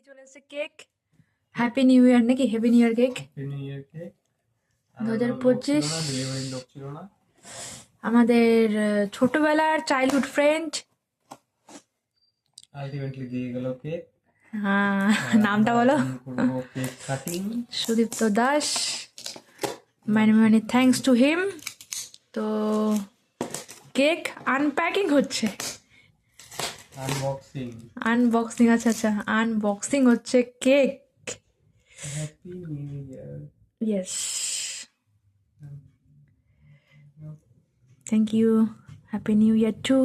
চলে এসেছে cake. Happy new ইয়ার নাকি? হ্যাপি নিউ ইয়ার কেক। হ্যাপি নিউ ইয়ার কেক। 2025 ডেলিভারি লোক ছিল না। আমাদের ছোটবেলার চাইল্ডহুড ফ্রেন্ড আলটিমেটলি দিয়ে গেল কেক। নামটা বলো। করবো cake cutting. Sudipta Das, many many thanks to him. তো কেক আনপ্যাকিং হচ্ছে, আনবক্সিং। আনবক্সিং। আচ্ছা আচ্ছা, আনবক্সিং হচ্ছে cake. Happy new year. Yes, thank you. Happy new year too.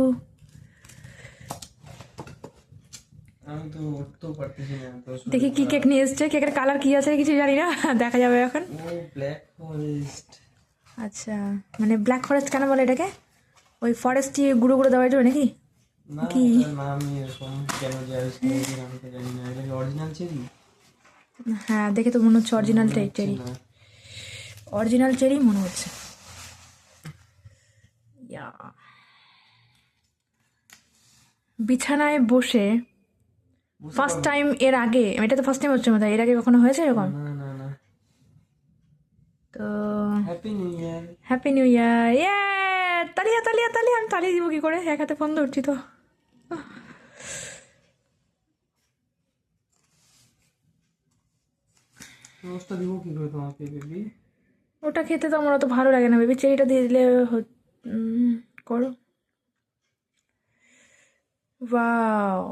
আমি তো উঠতেও পারতেছি না তো। দেখি কি কেক নিয়ে এসছে। কেকের কালার কি আছে কিছু জানি না, দেখা যাবে এখন। ও ব্ল্যাক ফরেস্ট। আচ্ছা, মানে ব্ল্যাক ফরেস্ট কেন বলে এটাকে? ওই ফরেস্টই গুঁড়ো গুঁড়ো দেওয়ার জন্য নাকি? না কি? নামই এরকম কেন যে আমি তো জানি না। এটা অরিজিনাল চেরি? হ্যাঁ, দেখে তো মনে হচ্ছে অরিজিনাল চেরি। অরিজিনাল চেরি মনে হচ্ছে। ইয়া, বিছানায় বসে ফার্স্ট টাইম। এর আগে এটা তো ফার্স্ট টাইম হচ্ছে মনে হয়। এর আগে কখনো হয়েছে এরকম? না না না। তো হ্যাপি নিউ ইয়ার। হ্যাপি নিউ ইয়ার। ইয়ে, তালিয়া তালিয়া তালিয়া। আমি তালিয়ে দিব কি করে? এক হাতে ফোন ধরছি তো। রোজটা দিব কি করে তোমাকে বেবি? ওটা খেতে তো আমার অত ভালো লাগে না বেবি। চেরিটা দিয়ে দিলে করো। ওয়াও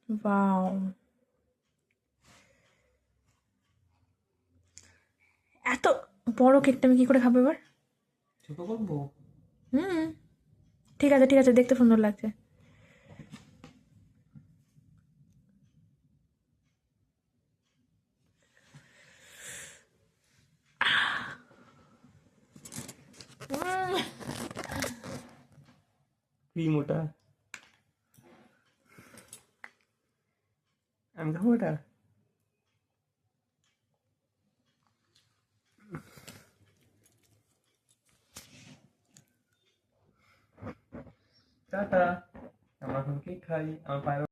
ওয়াও, এত বড় কেকটা আমি কি করে খাবো এবার? ছোট করবো? হুম, ঠিক আছে ঠিক আছে, দেখতে সুন্দর লাগছে। ক্রিম ওটা। আমি খাবো এটা। টাটা। আমরা এখন কেক খাই। আমার পায়ের